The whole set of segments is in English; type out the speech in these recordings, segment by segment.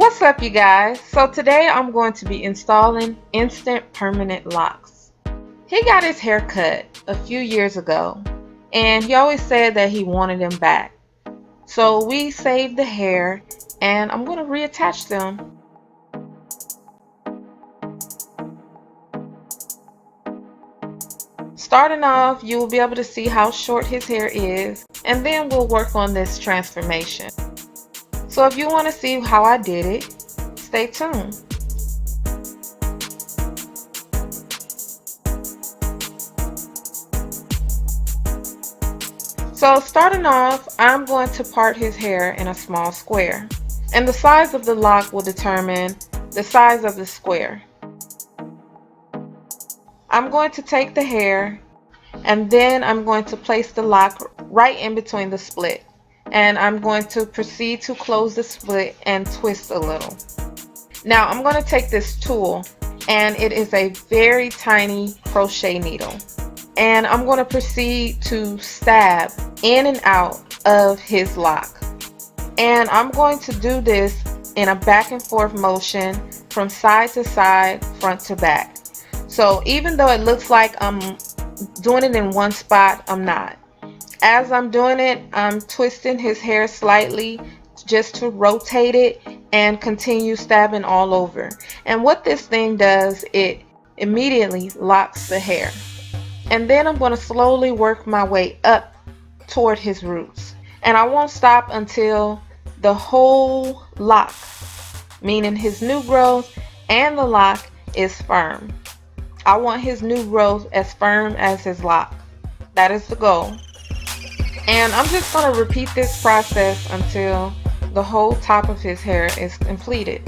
What's up, you guys? So today I'm going to be installing instant permanent locks. He got his hair cut a few years ago and he always said that he wanted them back. So we saved the hair and I'm going to reattach them. Starting off, you will be able to see how short his hair is, and then we'll work on this transformation. So if you want to see how I did it, stay tuned. So starting off, I'm going to part his hair in a small square, and the size of the lock will determine the size of the square. I'm going to take the hair and then I'm going to place the lock right in between the split, and I'm going to proceed to close the split and twist a little. Now I'm going to take this tool, and it is a very tiny crochet needle, and I'm going to proceed to stab in and out of his lock, and I'm going to do this in a back and forth motion from side to side, front to back. So even though it looks like I'm doing it in one spot, I'm not. As I'm doing it, I'm twisting his hair slightly just to rotate it and continue stabbing all over. And what this thing does, it immediately locks the hair. And then I'm going to slowly work my way up toward his roots. And I won't stop until the whole lock, meaning his new growth and the lock, is firm. I want his new growth as firm as his lock. That is the goal. And I'm just going to repeat this process until the whole top of his hair is completed.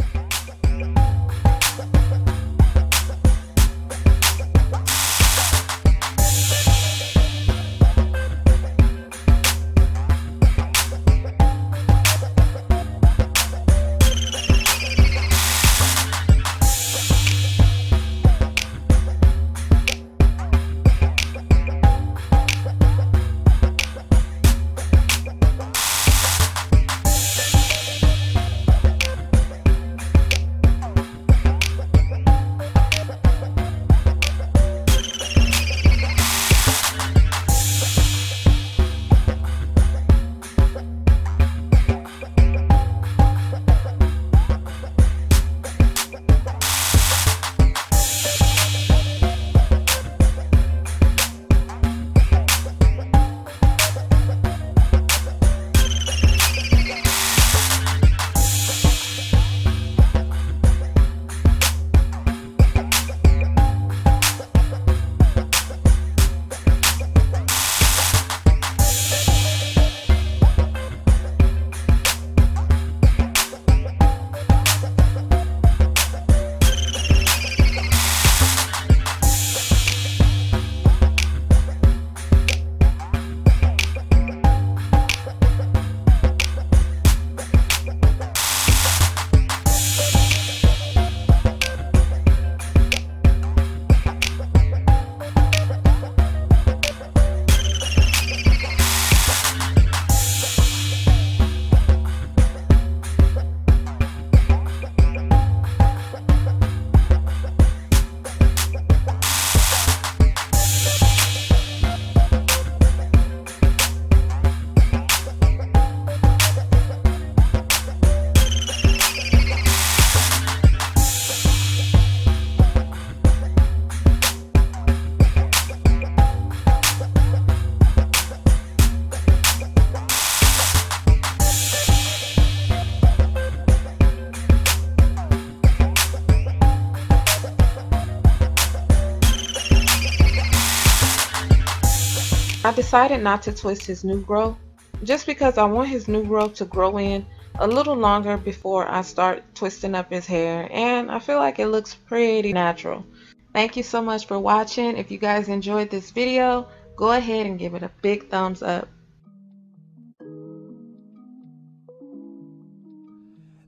I decided not to twist his new growth just because I want his new growth to grow in a little longer before I start twisting up his hair, and I feel like it looks pretty natural. Thank you so much for watching. If you guys enjoyed this video, go ahead and give it a big thumbs up.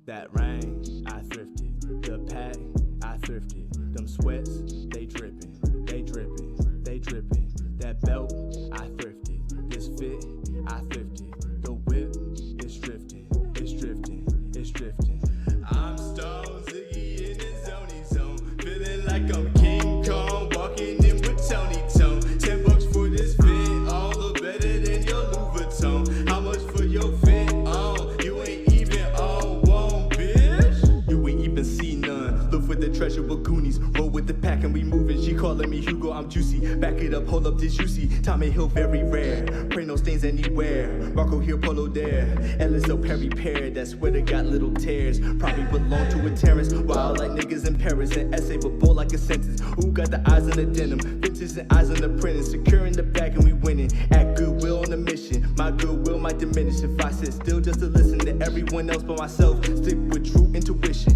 That rain, I thrifted. The pack, I thrifted. Them sweats, they dripping, they dripping, they dripping. That belt, I thrifted. This fit, I thrifted. The whip is drifting, it's drifting, it's drifting. I'm calling me Hugo, I'm juicy. Back it up, hold up, this juicy. Tommy Hill, very rare. Pray no stains anywhere. Rocco here, Polo there. LSO Perry Pear, that sweater got little tears. Probably belong to a Terrence. Wild like niggas in Paris. An essay, but bold like a sentence. Who got the eyes on the denim? Vintage and eyes on the printing. Securing the back and we winning. At goodwill on the mission. My goodwill might diminish if I sit still just to listen to everyone else but myself. Stick with true intuition.